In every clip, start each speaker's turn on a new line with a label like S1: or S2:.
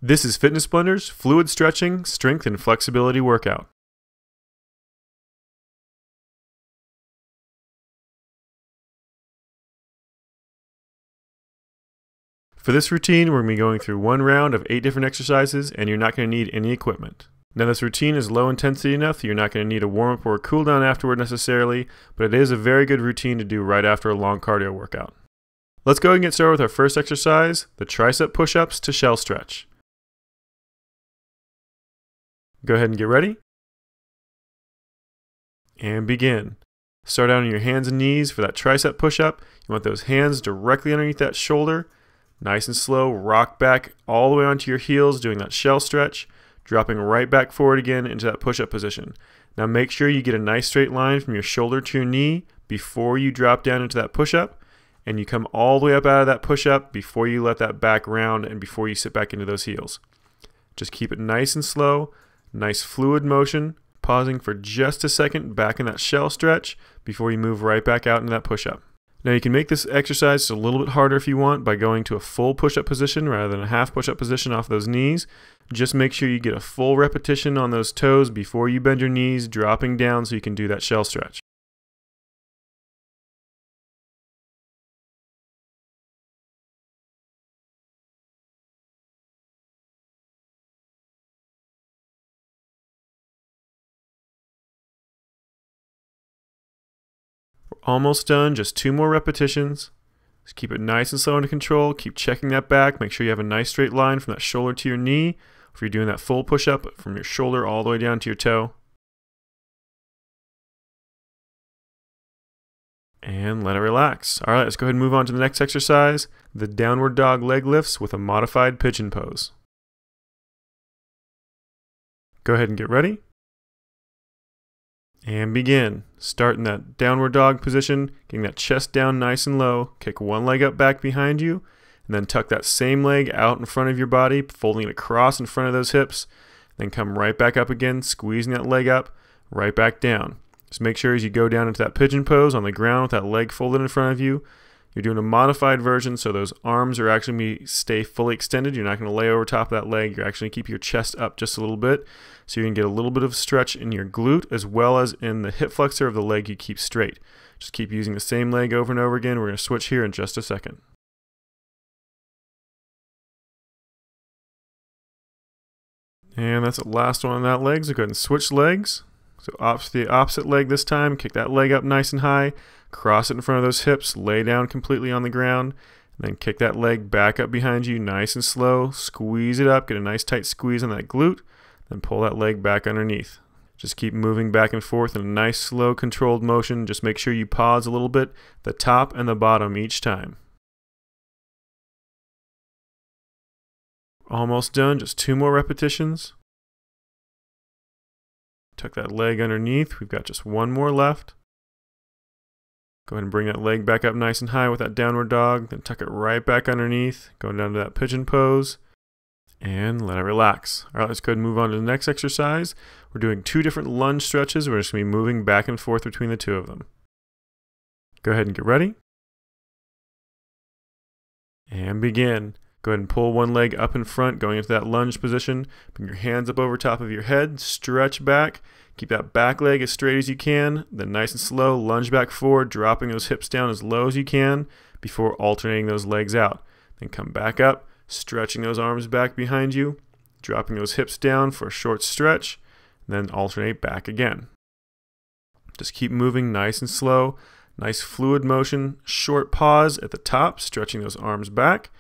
S1: This is Fitness Blender's Fluid Stretching, Strength and Flexibility Workout. For this routine, we're going to be going through one round of 8 different exercises, and you're not going to need any equipment. Now, this routine is low intensity enough that you're not going to need a warm-up or a cool-down afterward necessarily, but it is a very good routine to do right after a long cardio workout. Let's go ahead and get started with our first exercise, the tricep push-ups to shell stretch. Go ahead and get ready. And begin. Start out on your hands and knees for that tricep push-up. You want those hands directly underneath that shoulder. Nice and slow, rock back all the way onto your heels, doing that shell stretch, dropping right back forward again into that push-up position. Now make sure you get a nice straight line from your shoulder to your knee before you drop down into that push-up, and you come all the way up out of that push-up before you let that back round and before you sit back into those heels. Just keep it nice and slow, nice fluid motion, pausing for just a second back in that shell stretch before you move right back out into that push-up. Now you can make this exercise a little bit harder if you want by going to a full push-up position rather than a half push-up position off those knees. Just make sure you get a full repetition on those toes before you bend your knees, dropping down so you can do that shell stretch. Almost done, just 2 more repetitions. Just keep it nice and slow under control. Keep checking that back. Make sure you have a nice straight line from that shoulder to your knee. If you're doing that full push-up from your shoulder all the way down to your toe. And let it relax. All right, let's go ahead and move on to the next exercise, the downward dog leg lifts with a modified pigeon pose. Go ahead and get ready. And begin. Start in that downward dog position, getting that chest down nice and low. Kick one leg up back behind you, and then tuck that same leg out in front of your body, folding it across in front of those hips. Then come right back up again, squeezing that leg up, right back down. Just make sure as you go down into that pigeon pose on the ground with that leg folded in front of you, you're doing a modified version, so those arms are actually going to stay fully extended. You're not going to lay over top of that leg. You're actually going to keep your chest up just a little bit, so you can get a little bit of stretch in your glute as well as in the hip flexor of the leg you keep straight. Just keep using the same leg over and over again. We're going to switch here in just a second. And that's the last one on that leg, so go ahead and switch legs. So the opposite leg this time, kick that leg up nice and high, cross it in front of those hips, lay down completely on the ground, and then kick that leg back up behind you nice and slow, squeeze it up, get a nice tight squeeze on that glute, then pull that leg back underneath. Just keep moving back and forth in a nice slow controlled motion. Just make sure you pause a little bit, the top and the bottom each time. Almost done, just 2 more repetitions. Tuck that leg underneath. We've got just 1 more left. Go ahead and bring that leg back up nice and high with that downward dog. Then tuck it right back underneath. Going down to that pigeon pose. And let it relax. All right, let's go ahead and move on to the next exercise. We're doing 2 different lunge stretches. We're just going to be moving back and forth between the 2 of them. Go ahead and get ready. And begin. Go ahead and pull one leg up in front, going into that lunge position. Bring your hands up over top of your head, stretch back. Keep that back leg as straight as you can. Then nice and slow, lunge back forward, dropping those hips down as low as you can before alternating those legs out. Then come back up, stretching those arms back behind you, dropping those hips down for a short stretch, then alternate back again. Just keep moving nice and slow. Nice fluid motion, short pause at the top, stretching those arms back.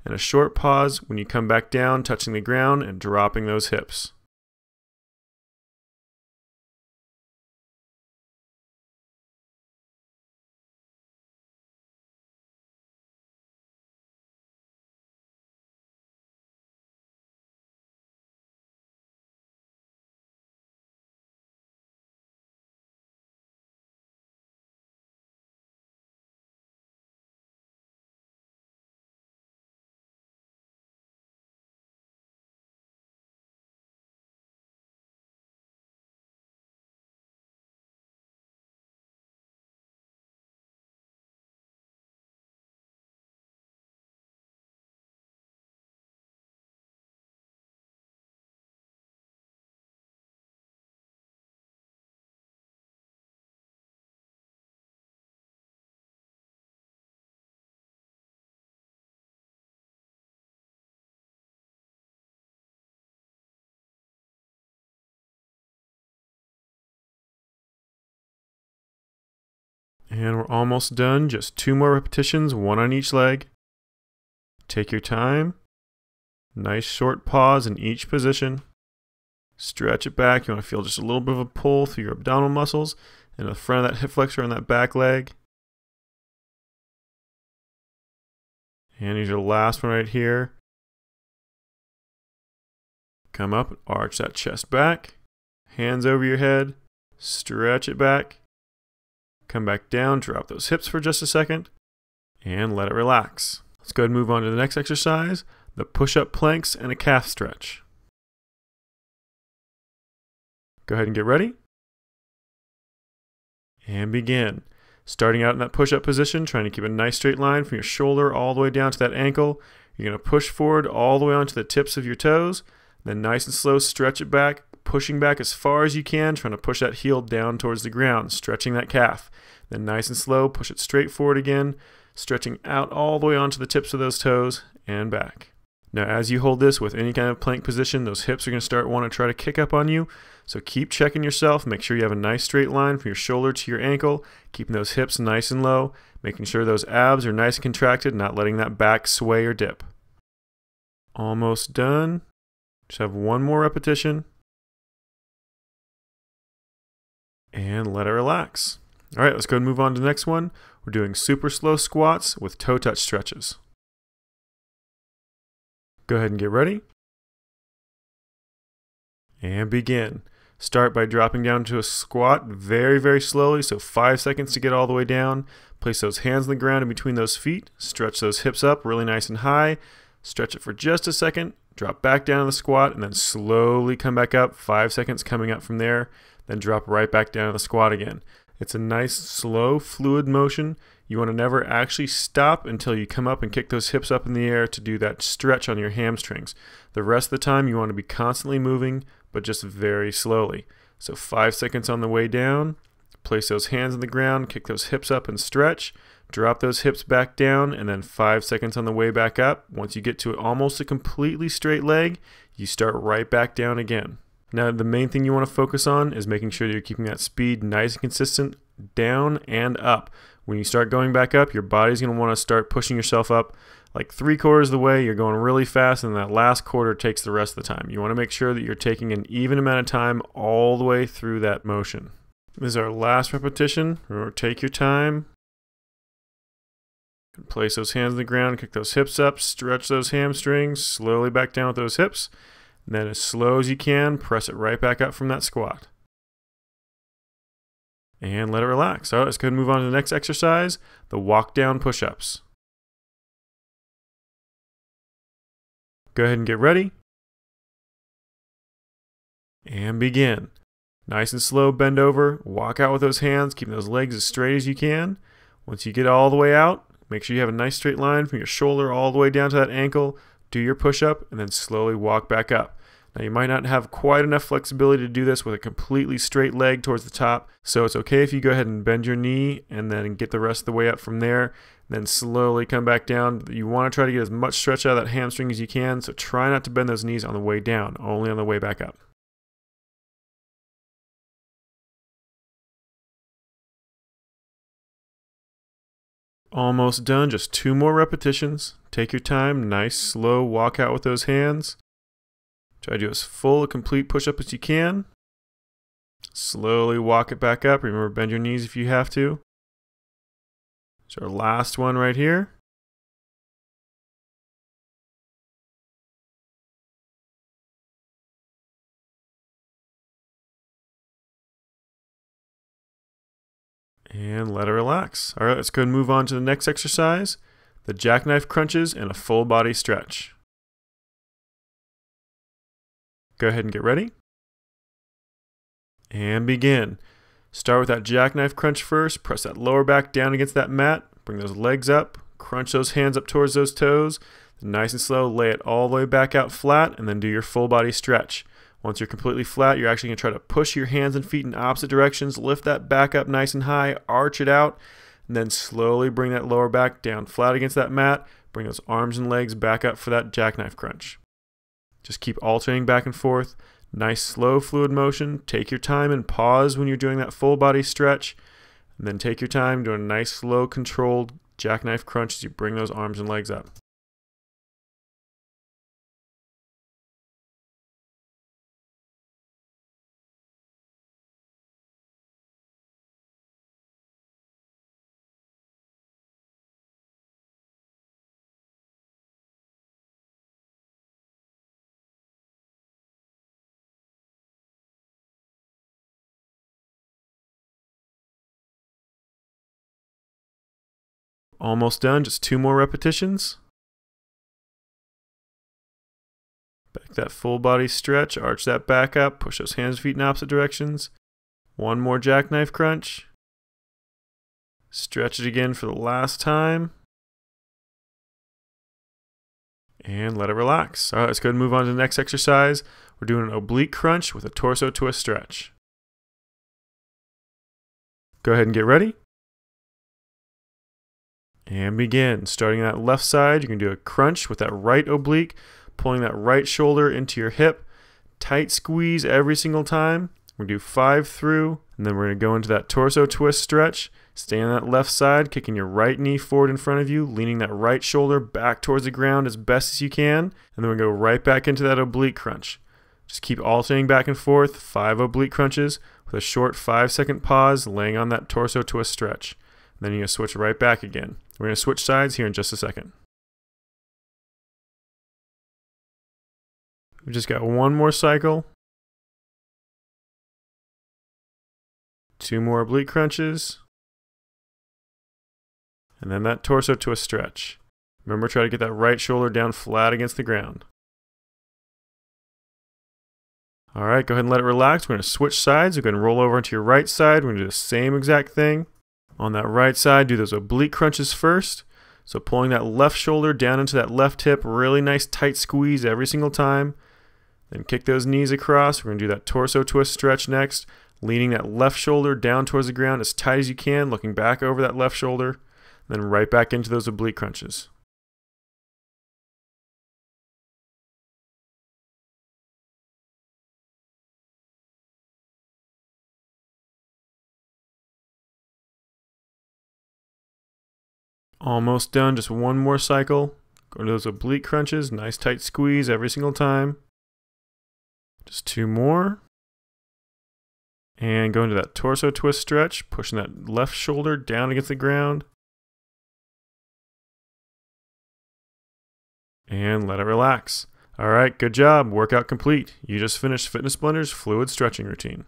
S1: And a short pause when you come back down, touching the ground and dropping those hips. And we're almost done. Just 2 more repetitions, 1 on each leg. Take your time. Nice short pause in each position. Stretch it back. You want to feel just a little bit of a pull through your abdominal muscles and the front of that hip flexor on that back leg. And here's your last one right here. Come up and arch that chest back. Hands over your head. Stretch it back. Come back down. Drop those hips for just a second. And let it relax. Let's go ahead and move on to the next exercise, the push-up planks and a calf stretch. Go ahead and get ready. And begin. Starting out in that push-up position, trying to keep a nice straight line from your shoulder all the way down to that ankle. You're going to push forward all the way onto the tips of your toes. Then nice and slow, stretch it back, pushing back as far as you can, trying to push that heel down towards the ground, stretching that calf. Then nice and slow, push it straight forward again, stretching out all the way onto the tips of those toes and back. Now as you hold this with any kind of plank position, those hips are going to start wanting to try to kick up on you. So keep checking yourself, make sure you have a nice straight line from your shoulder to your ankle, keeping those hips nice and low, making sure those abs are nice and contracted, not letting that back sway or dip. Almost done. Just have 1 more repetition. And let it relax. All right, let's go and move on to the next one. We're doing super slow squats with toe touch stretches. Go ahead and get ready. And begin. Start by dropping down to a squat very, very slowly, so 5 seconds to get all the way down. Place those hands on the ground in between those feet. Stretch those hips up really nice and high. Stretch it for just a second. Drop back down to the squat and then slowly come back up. 5 seconds coming up from there. Then drop right back down to the squat again. It's a nice, slow, fluid motion. You want to never actually stop until you come up and kick those hips up in the air to do that stretch on your hamstrings. The rest of the time you want to be constantly moving, but just very slowly. So 5 seconds on the way down. Place those hands on the ground, kick those hips up and stretch. Drop those hips back down, and then 5 seconds on the way back up. Once you get to almost a completely straight leg, you start right back down again. Now, the main thing you want to focus on is making sure that you're keeping that speed nice and consistent down and up. When you start going back up, your body's going to want to start pushing yourself up like 3/4 of the way. You're going really fast, and that last quarter takes the rest of the time. You want to make sure that you're taking an even amount of time all the way through that motion. This is our last repetition. Remember, take your time. Place those hands on the ground, kick those hips up, stretch those hamstrings, slowly back down with those hips. And then as slow as you can, press it right back up from that squat. And let it relax. All right, let's go ahead and move on to the next exercise, the walk down push-ups. Go ahead and get ready. And begin. Nice and slow, bend over, walk out with those hands, keeping those legs as straight as you can. Once you get all the way out, make sure you have a nice straight line from your shoulder all the way down to that ankle. Do your push-up and then slowly walk back up. Now you might not have quite enough flexibility to do this with a completely straight leg towards the top, so it's okay if you go ahead and bend your knee and then get the rest of the way up from there. Then slowly come back down. You want to try to get as much stretch out of that hamstring as you can, so try not to bend those knees on the way down, only on the way back up. Almost done, just 2 more repetitions. Take your time, nice slow walk out with those hands. Try to do as full a complete push-up as you can. Slowly walk it back up. Remember, bend your knees if you have to. It's our last one right here. And let it relax. All right, let's go and move on to the next exercise, the jackknife crunches and a full body stretch. Go ahead and get ready. And begin. Start with that jackknife crunch first. Press that lower back down against that mat. Bring those legs up. Crunch those hands up towards those toes. Then nice and slow, lay it all the way back out flat, and then do your full body stretch. Once you're completely flat, you're actually going to try to push your hands and feet in opposite directions. Lift that back up nice and high. Arch it out. And then slowly bring that lower back down flat against that mat. Bring those arms and legs back up for that jackknife crunch. Just keep alternating back and forth. Nice, slow, fluid motion. Take your time and pause when you're doing that full body stretch. And then take your time doing a nice, slow, controlled jackknife crunch as you bring those arms and legs up. Almost done, just 2 more repetitions. Back that full body stretch, arch that back up, push those hands and feet in opposite directions. 1 more jackknife crunch. Stretch it again for the last time. And let it relax. All right, let's go ahead and move on to the next exercise. We're doing an oblique crunch with a torso twist stretch. Go ahead and get ready. And begin. Starting that left side, you can do a crunch with that right oblique, pulling that right shoulder into your hip. Tight squeeze every single time. We're going to do 5 through, and then we're going to go into that torso twist stretch. Stay on that left side, kicking your right knee forward in front of you, leaning that right shoulder back towards the ground as best as you can, and then we go right back into that oblique crunch. Just keep alternating back and forth, 5 oblique crunches with a short 5-second pause, laying on that torso twist stretch. Then you're going to switch right back again. We're going to switch sides here in just a second. We just got 1 more cycle. 2 more oblique crunches. And then that torso twist stretch. Remember, try to get that right shoulder down flat against the ground. All right, go ahead and let it relax. We're going to switch sides. We're going to roll over into your right side. We're going to do the same exact thing. On that right side, do those oblique crunches first. So pulling that left shoulder down into that left hip, really nice tight squeeze every single time. Then kick those knees across. We're going to do that torso twist stretch next, leaning that left shoulder down towards the ground as tight as you can, looking back over that left shoulder, then right back into those oblique crunches. Almost done, just 1 more cycle. Go to those oblique crunches, nice tight squeeze every single time. Just 2 more. And go into that torso twist stretch, pushing that left shoulder down against the ground. And let it relax. All right, good job. Workout complete. You just finished Fitness Blender's fluid stretching routine.